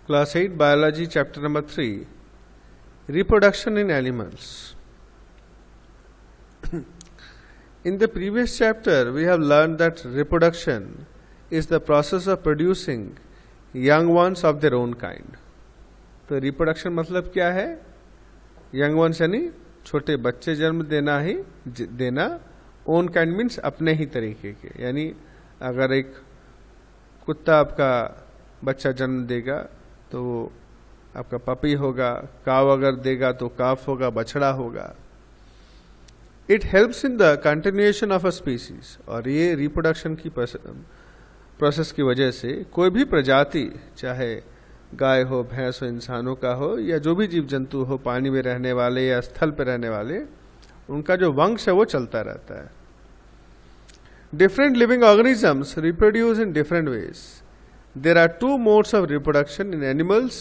Class 8 Biology Chapter number 3 Reproduction in Animals. In the previous chapter we have learned that reproduction is the process of producing young ones of their own kind. तो reproduction मतलब क्या है? Young ones यानी छोटे बच्चे जन्म देना. Own kind means अपने ही तरीके के. यानी अगर एक कुत्ता आपका बच्चा जन्म देगा तो वो आपका पपी होगा, काव अगर देगा तो काफ होगा, बछड़ा होगा. It helps in the continuation of a species. और ये रिप्रोडक्शन की प्रोसेस की वजह से कोई भी प्रजाति, चाहे गाय हो, भैंस हो, इंसानों का हो, या जो भी जीव जंतु हो, पानी में रहने वाले या स्थल पर रहने वाले, उनका जो वंश है वो चलता रहता है. Different living organisms reproduce in different ways. There are two modes of reproduction in animals,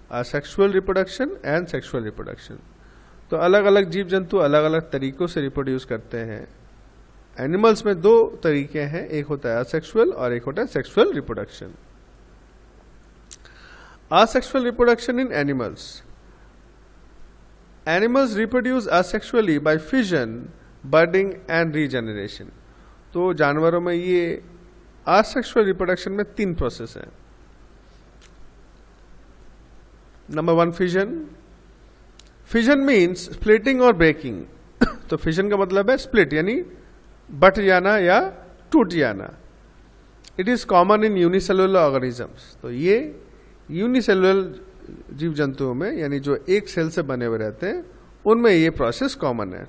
asexual reproduction and sexual reproduction. तो अलग अलग जीव जंतु अलग अलग तरीकों से रिप्रोड्यूस करते हैं. एनिमल्स में दो तरीके हैं, एक होता है असेक्सुअल और एक होता है sexual reproduction. Asexual reproduction in animals. Animals reproduce asexually by fission, budding and regeneration. तो जानवरों में ये asexual reproduction में तीन प्रोसेस है. Number 1 fission. Fission means splitting और ब्रेकिंग. तो फिजन का मतलब है स्प्लिट यानी बट जाना या टूट जाना. It is common in unicellular organisms. तो ये यूनिसेलुलर जीव जंतुओं में यानी जो एक सेल से बने हुए रहते हैं उनमें ये प्रोसेस कॉमन है.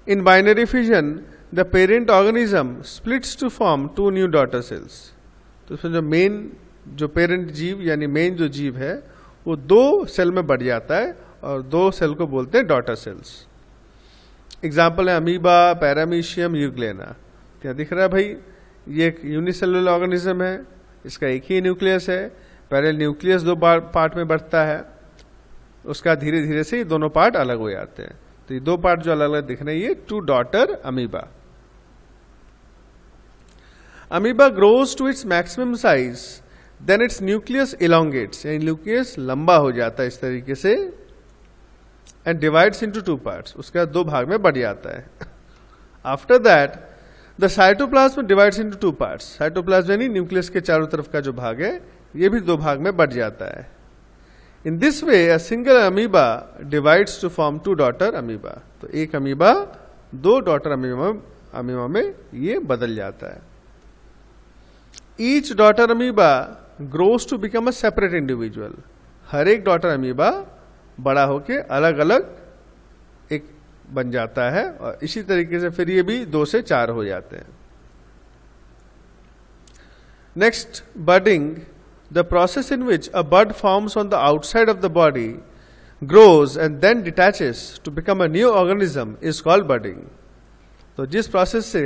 In binary fission the parent organism splits to form two new daughter cells. तो इसमें जो पेरेंट जीव यानी मेन जो जीव है वो दो सेल में बढ़ जाता है और दो सेल को बोलते हैं डॉटर सेल्स. एग्जाम्पल है अमीबा, पैरामीशियम, यूग्लेना. क्या दिख रहा है भाई? ये एक यूनिसेलुलर ऑर्गेनिज्म है, इसका एक ही न्यूक्लियस है. पहले न्यूक्लियस दो पार्ट में बढ़ता है, उसका धीरे धीरे से ये दोनों पार्ट अलग हो जाते हैं. तो ये दो पार्ट जो अलग अलग दिख रहे हैं ये two daughter amoeba. Amoeba grows to its maximum size, then its nucleus elongates. यानी न्यूक्लियस लंबा हो जाता है इस तरीके से, and divides into two parts. उसके बाद दो भाग में बढ़ जाता है. After that, the cytoplasm divides into two parts. Cytoplasm यानी न्यूक्लियस के चारों तरफ का जो भाग है ये भी दो भाग में बढ़ जाता है. In this way, a single amoeba divides to form two daughter amoeba. तो एक अमीबा दो डॉटर अमीबा में ये बदल जाता है. Each daughter amoeba grows to become a separate individual. हर एक डॉटर अमीबा बड़ा होके अलग अलग एक बन जाता है और इसी तरीके से फिर ये भी 2 से 4 हो जाते हैं. Next, budding, the process in which a bud forms on the outside of the body, grows and then detaches to become a new organism is called budding. तो जिस प्रोसेस से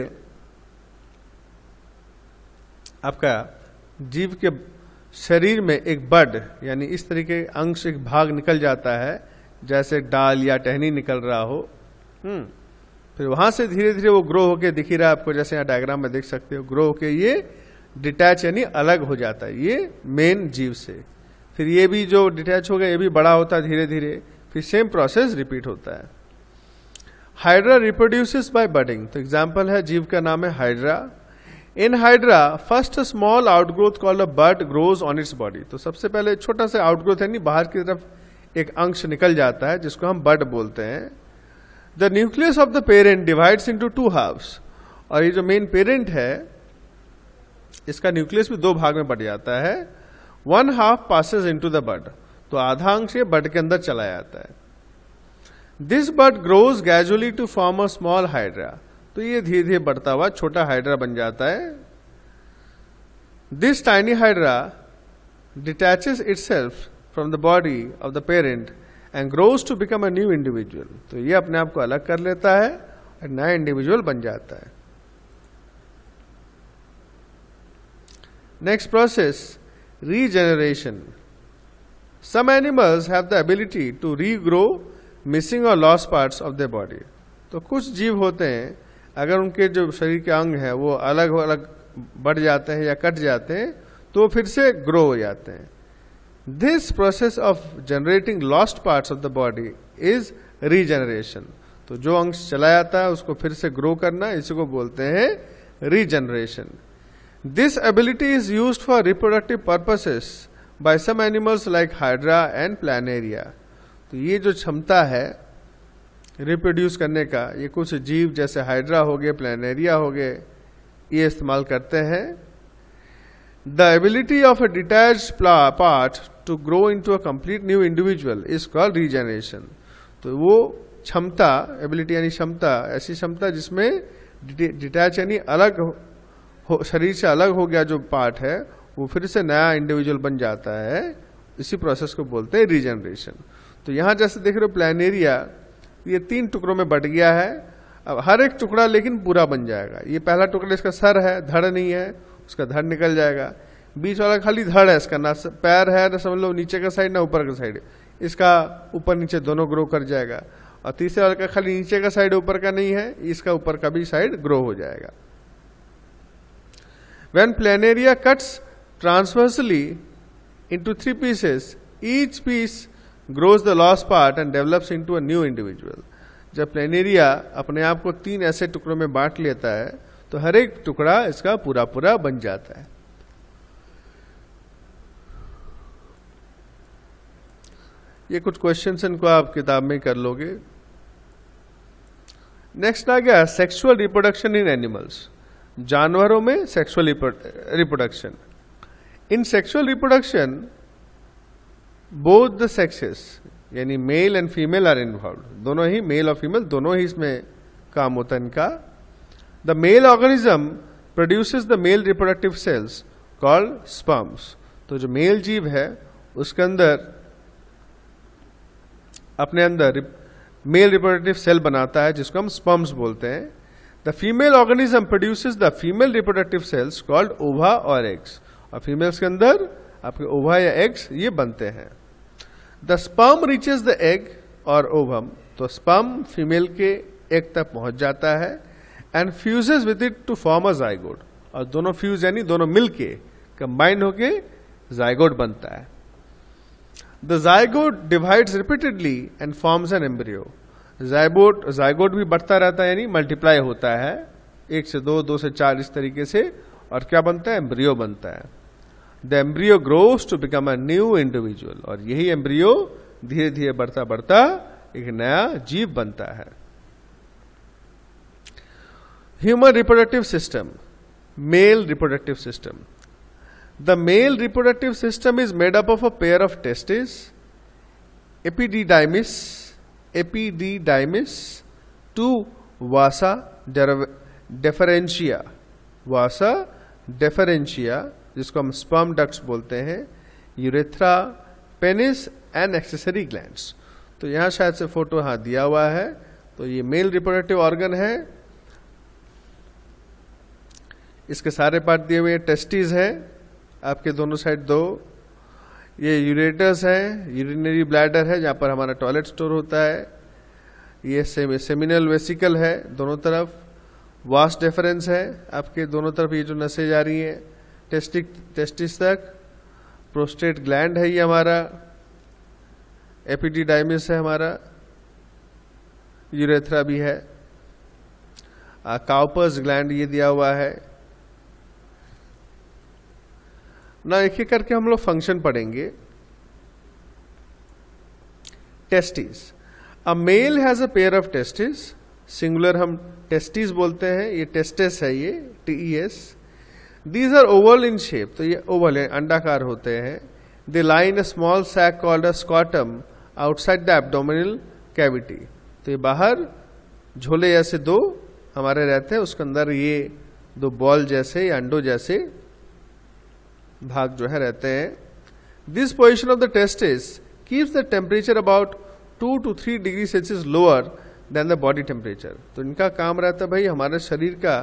आपका जीव के शरीर में एक बड यानी इस तरीके अंश एक भाग निकल जाता है, जैसे डाल या टहनी निकल रहा हो, फिर वहां से धीरे धीरे वो ग्रो होके दिख ही रहा है आपको, जैसे यहाँ डायग्राम में देख सकते हो. ग्रो होके ये डिटैच यानी अलग हो जाता है ये मेन जीव से. फिर ये भी जो डिटैच हो गया ये भी बड़ा होता है धीरे धीरे, फिर सेम प्रोसेस रिपीट होता है. Hydra reproduces by budding. तो एग्जाम्पल है, जीव का नाम है hydra. In hydra first small outgrowth called a bud grows on its body. तो सबसे पहले छोटा सा आउटग्रोथ यानी बाहर की तरफ एक अंश निकल जाता है जिसको हम बड बोलते हैं. The nucleus of the parent divides into 2 halves. और ये जो मेन पेरेंट है इसका न्यूक्लियस भी 2 भाग में बढ़ जाता है. 1 half passes into the bud. तो आधा अंश ये बड के अंदर चला जाता है. This bud grows gradually to form a small hydra. तो ये धीरे धीरे बढ़ता हुआ छोटा हाइड्रा बन जाता है. This tiny hydra detaches itself from the body of the parent and grows to become a new individual. तो ये अपने आप को अलग कर लेता है और नया इंडिविजुअल बन जाता है. Next process, regeneration. Some animals have the ability to regrow missing और lost parts of their body. तो कुछ जीव होते हैं अगर उनके जो शरीर के अंग है वो अलग अलग बढ़ जाते हैं या कट जाते हैं तो वो फिर से ग्रो हो जाते हैं। This process of generating lost parts of the body is regeneration. तो जो अंश चला जाता है उसको फिर से ग्रो करना, इसी को बोलते हैं regeneration. This ability is used for reproductive purposes by some animals like hydra and planaria. तो ये जो क्षमता है रिप्रोड्यूस करने का, ये कुछ जीव जैसे हाइड्रा हो गए, प्लानेरिया हो गए, ये इस्तेमाल करते हैं। The ability of a detached part two grow into a complete new individual is called regeneration. तो वो क्षमता, एबिलिटी यानी क्षमता, ऐसी क्षमता जिसमें डिटैच यानी अलग हो, शरीर से अलग हो गया जो पार्ट है वो फिर से नया इंडिविजुअल बन जाता है, इसी प्रोसेस को बोलते हैं रीजनरेशन। तो यहां जैसे देख रहे हो प्लानेरिया, ये 3 टुकड़ों में बट गया है। अब हर एक टुकड़ा लेकिन पूरा बन जाएगा। ये पहला टुकड़ा इसका सर है, धड़ नहीं है, उसका धड़ निकल जाएगा। बीच वाला खाली धड़ है इसका, ना पैर है, ना समझ लो नीचे का साइड ना ऊपर का साइड, इसका ऊपर नीचे दोनों ग्रो कर जाएगा। और तीसरे वाले का खाली नीचे का साइड ऊपर का नहीं है, इसका ऊपर का भी साइड ग्रो हो जाएगा। When planaria cuts transversely into 3 pieces, each piece grows the lost part and develops into a new individual. जब प्लेनेरिया अपने आप को 3 ऐसे टुकड़ों में बांट लेता है तो हर एक टुकड़ा इसका पूरा पूरा बन जाता है। ये कुछ क्वेश्चंस, इनको आप किताब में कर लोगे। नेक्स्ट आ गया सेक्सुअल रिप्रोडक्शन इन एनिमल्स। जानवरों में sexual reproduction. In sexual reproduction both the sexes यानी male and female are involve. दोनों ही, मेल और फीमेल दोनों ही इसमें काम होता है इनका। The male organism produces the male reproductive cells called sperms. तो जो मेल जीव है उसके अंदर, अपने अंदर मेल रिप्रोडक्टिव सेल बनाता है जिसको हम स्पर्म्स बोलते हैं। The female organism produces the female reproductive cells called ओवा और एग्स। और फीमेल्स के अंदर आपके ओवा या एग्स ये बनते हैं। The sperm reaches the egg और ओवम। तो स्पर्म फीमेल के एग तक पहुंच जाता है and fuses with it to form a zygote. और दोनों फ्यूज यानी दोनों मिलके कंबाइन होके जाइगोट बनता है। The zygote divides repeatedly and forms an embryo. Zygote भी बढ़ता रहता है यानी मल्टीप्लाई होता है, 1 से 2, 2 से 4 इस तरीके से, और क्या बनता है, एम्ब्रियो बनता है। The embryo grows to become a new individual. और यही एम्ब्रियो धीरे धीरे बढ़ता बढ़ता एक नया जीव बनता है। Human reproductive system, male reproductive system. The male reproductive system is made up of a pair of testes, epididymis, 2 vasa deferentia, vasa deferentia जिसको हम sperm ducts बोलते हैं, urethra, penis and accessory glands। तो यहां शायद से फोटो हाँ दिया हुआ है। तो ये मेल रिप्रोडक्टिव ऑर्गन है, इसके सारे पार्ट दिए हुए। टेस्टिस है आपके दोनों साइड 2, ये यूरेटस है, यूरिनरी ब्लैडर है जहां पर हमारा टॉयलेट स्टोर होता है, ये सेमिनल वेसिकल है दोनों तरफ, वास डेफरेंस है आपके दोनों तरफ, ये जो नसें जा रही हैं टेस्टिस तक, प्रोस्टेट ग्लैंड है ये हमारा, एपिडिडाइमिस है हमारा, यूरेथ्रा भी है, काउपर्स ग्लैंड ये दिया हुआ है ना। एक एक करके हम लोग फंक्शन पढ़ेंगे। Testis, a male has a pair of testis, singular हम टेस्टिस बोलते हैं, ये टेस्टिस है ये TES। These are oval in shape, तो ये ओवल है, अंडाकार होते हैं। They lie in a small sac called a scrotum outside the abdominal cavity. तो ये बाहर झोले जैसे 2 हमारे रहते हैं, उसके अंदर ये 2 बॉल जैसे या अंडों जैसे भाग जो है रहते हैं। This position of the testis keeps the temperature about 2 to 3 degree Celsius lower than the body temperature. तो इनका काम रहता है भाई हमारे शरीर का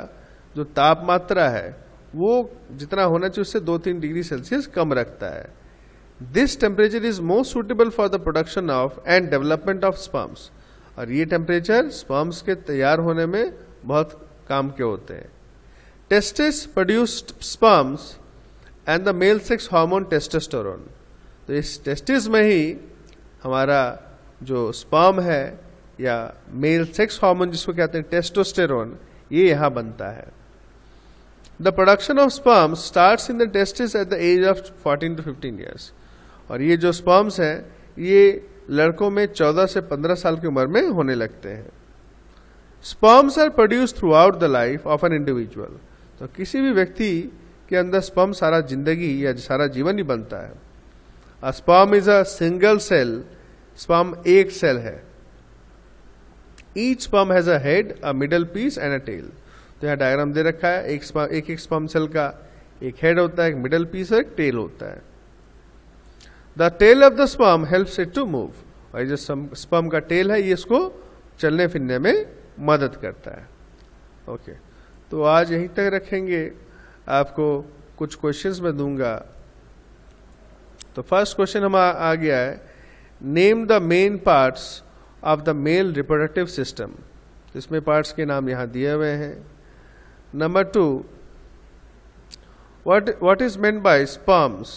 जो तापमात्रा है वो जितना होना चाहिए उससे 2-3 डिग्री सेल्सियस कम रखता है। This temperature is most suitable for the production of and development of sperms. और ये टेम्परेचर स्पर्म्स के तैयार होने में बहुत काम के होते हैं। Testis produced sperms and the male sex hormone testosterone. तो इस टेस्टिस में ही हमारा जो स्पर्म है या मेल सेक्स हार्मोन जिसको कहते हैं टेस्टोस्टेरोन, ये यहां बनता है। The production of sperm starts in the testes at the age of 14 to 15 years. और ये जो स्पर्म्स हैं ये लड़कों में 14 से 15 साल की उम्र में होने लगते हैं। Sperms are produce throughout the life of an individual. तो किसी भी व्यक्ति के अंदर स्पर्म सारा जिंदगी या सारा जीवन ही बनता है। A sperm is a single cell. Sperm एक सेल है। Each sperm has a head, a middle piece and a tail. तो यहाँ डायग्राम दे रखा है, एक स्पर्म सेल का एक हेड होता है, एक मिडल पीस और एक टेल होता है। The tail of the sperm helps it to move. और जो स्पर्म का टेल है ये इसको चलने फिरने में मदद करता है। ओके, तो आज यहीं तक रखेंगे। आपको कुछ क्वेश्चंस मैं दूंगा। तो फर्स्ट क्वेश्चन हमारा आ गया है, name the main parts of the male reproductive system. इसमें पार्ट्स के नाम यहां दिए हुए हैं। Number 2, what is meant by sperms?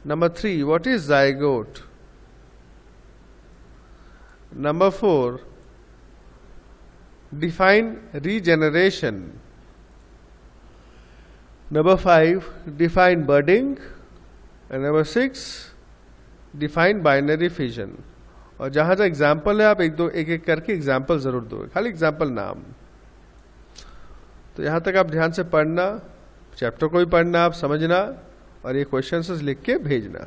Number 3, what is zygote? Number 4, define regeneration. Number 5, define budding. And number 6, define binary fission. और जहां जहां एग्जाम्पल है आप एक एक करके एग्जाम्पल जरूर दो, खाली एग्जाम्पल नाम। तो यहां तक आप ध्यान से पढ़ना, चैप्टर को भी पढ़ना, आप समझना और ये क्वेश्चंस लिख के भेजना।